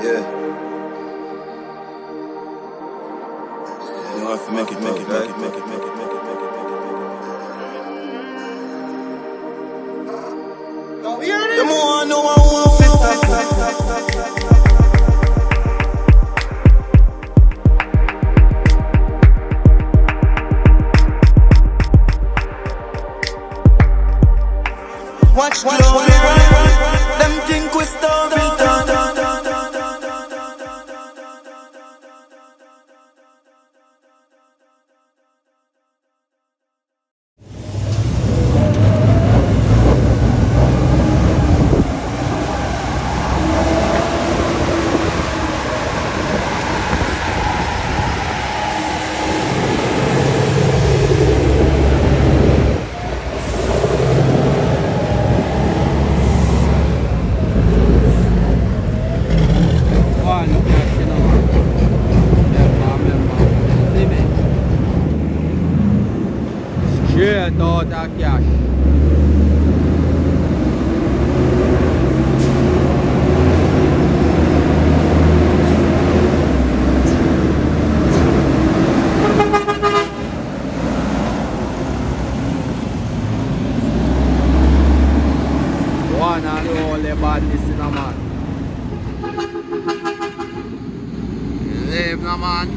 Yeah. You know, if you make it. The more I know, I want to watch them think we starving. Straight out of cash. One and only badness in a man. Live no man.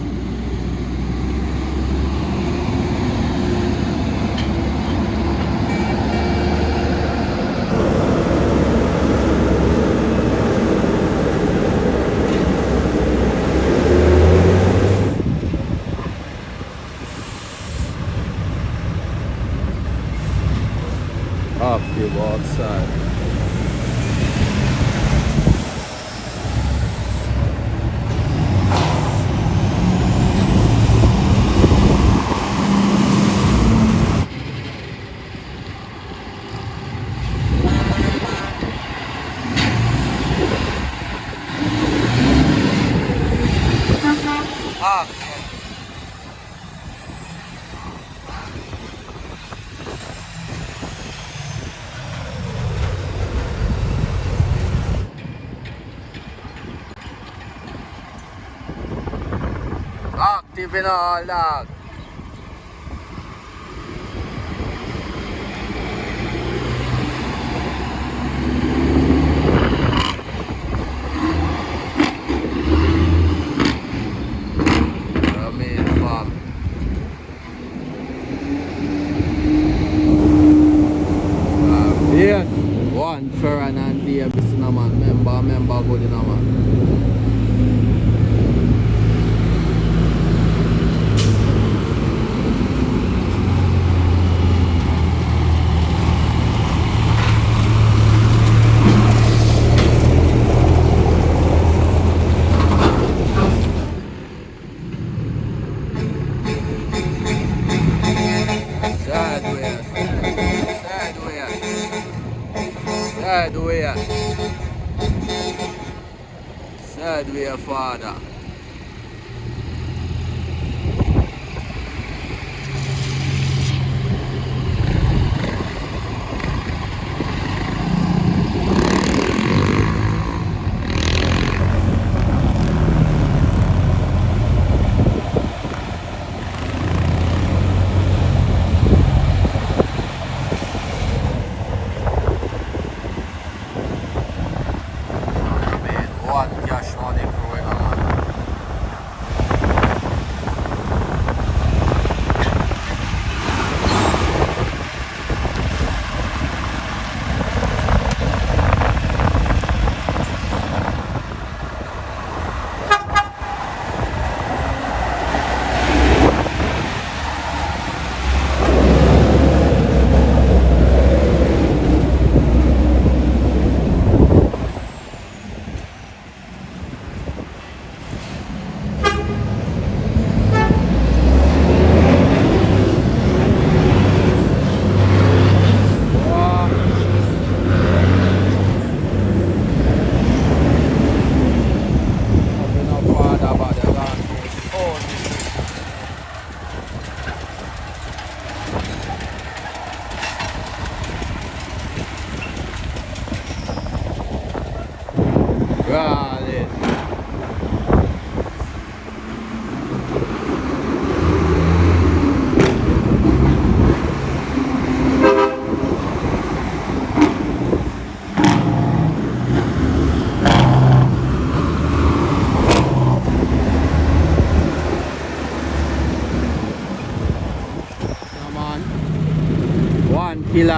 Active outside. Active in all that. Yes, one Ferran and DEM member good in a man. Sad way, father. One cash money going on.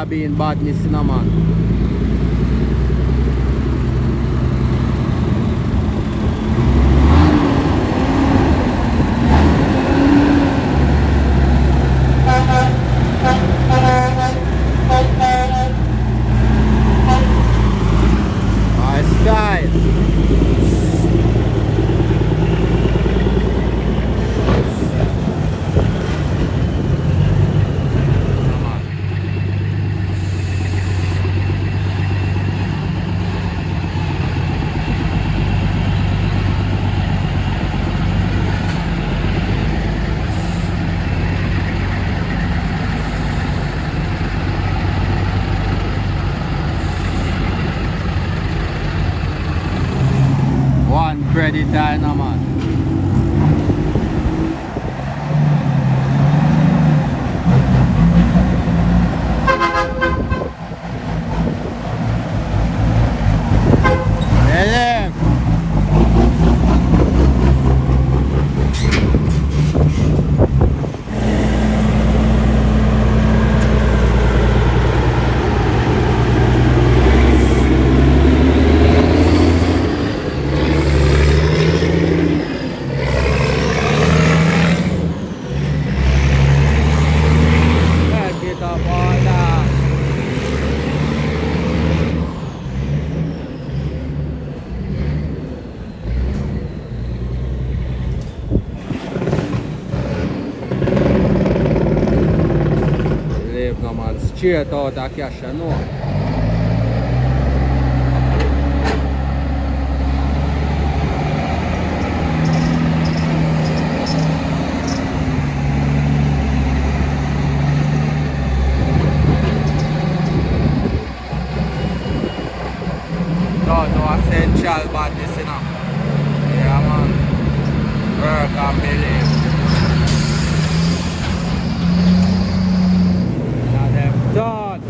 idea being badness in a man. Nice guy. One credit dynamite. DEM. No man, straight out of cash, you know. No essential badness, you know. Yeah man, work and believe. Done.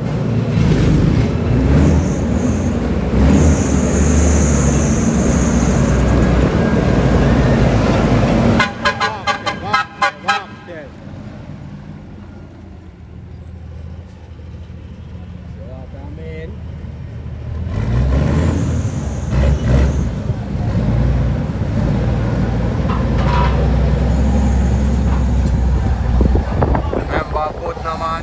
Remember, put no man.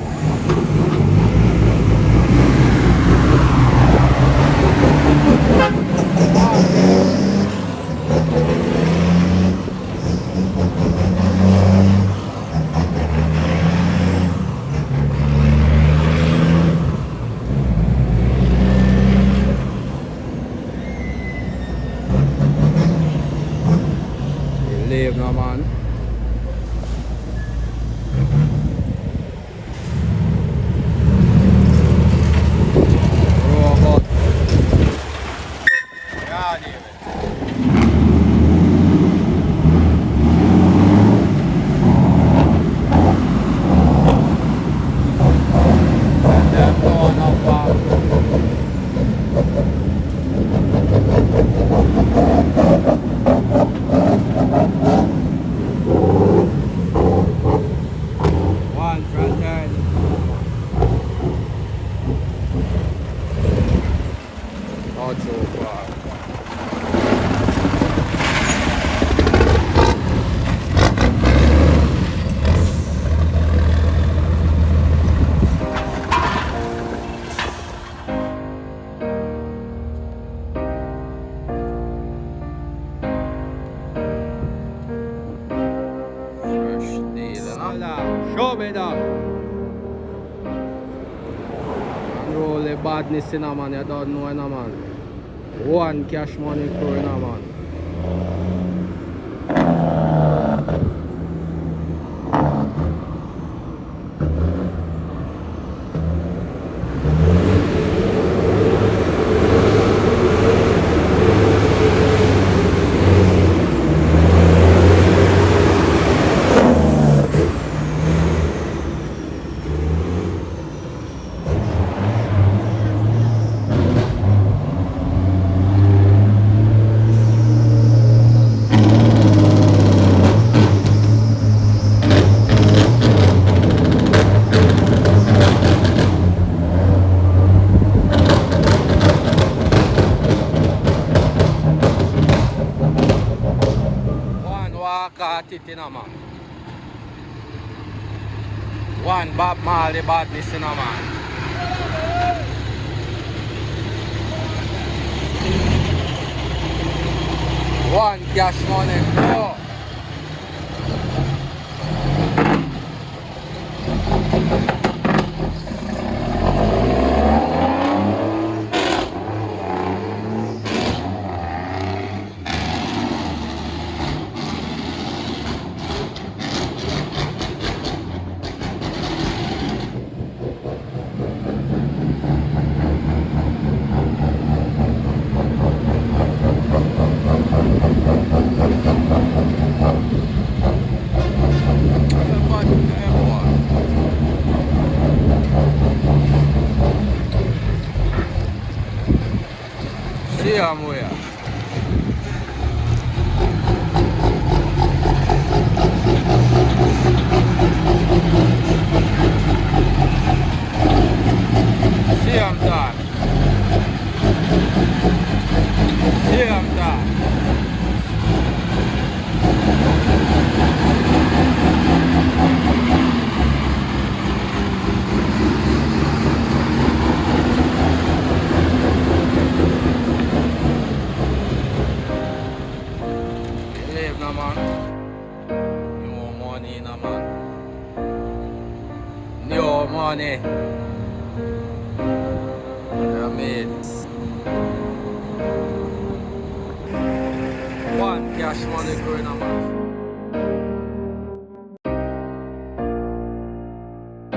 Leave no man. Robot. Yeah, David. Let them go on up back. One front turn. Not so far. Show me that. Unruly badness in a man, you don't know in a man. One cash money crew in a man. at it, you know, man. One Bob Marley badness, you know, man. One Cash Money Pro. See him where? See him done. See him done. No man, no money, no man, no money. I mean, one Cash Money going on, man.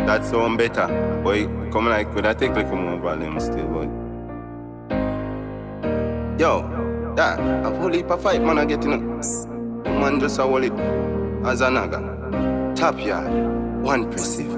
That sound better. Boy, come like with a take like more volume still, boy. Yo, that a whole heap of fight, man, I get in. Man just a hold it as a naga. Top yard, one impressive.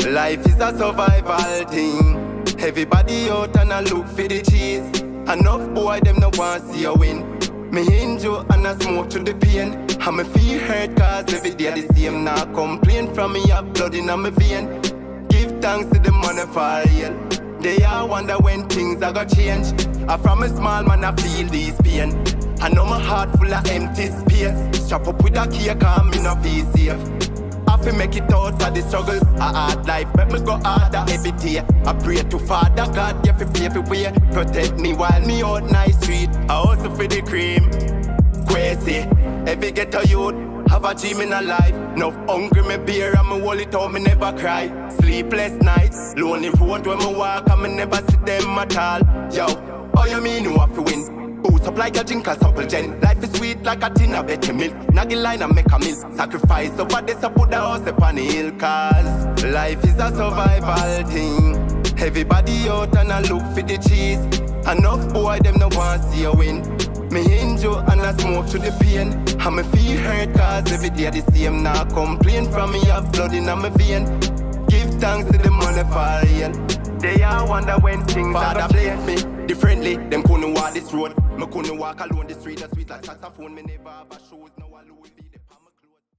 Life is a survival thing. Everybody out and I look for the cheese. Enough boy them no want see you win. Me injure and I smoke to the pain. And me feel hurt cause every day the same. Now complain from me have blood in my vein. Give thanks to the money for real. They all wonder when things are gonna change. I from a small man I feel this pain. I know my heart full of empty space. Strap up with a cake and me no feel safe. I feel make it out of the struggles. A hard life, make me go harder every day. I pray to Father God, you fi pay for way. Protect me while me out nice street. I also for the cream. Crazy, every ghetto youth have a dream in a life. No hungry me beer and me hold it out, me never cry. Sleepless nights, lonely road when me walk and me never see them at all. Yo, how you mean you have to win? Boost up like a drink or supple gen. Life is sweet like a tin of better milk. Naggy line and make a meal. Sacrifice over this I put the house upon the hill. Cause life is a survival thing. Everybody out and I look for the cheese. Enough boy them no want see you win. Me injure and I smoke to the pain. And me feel hurt cause every day the same. Now complain from me have blood in my vein. Give thanks to the money for real. They all wonder when things Father bless me differently. Them couldn't walk this road. Me couldn't walk alone the street. The sweet like saxophone. Me never have a shoes. Now I lose.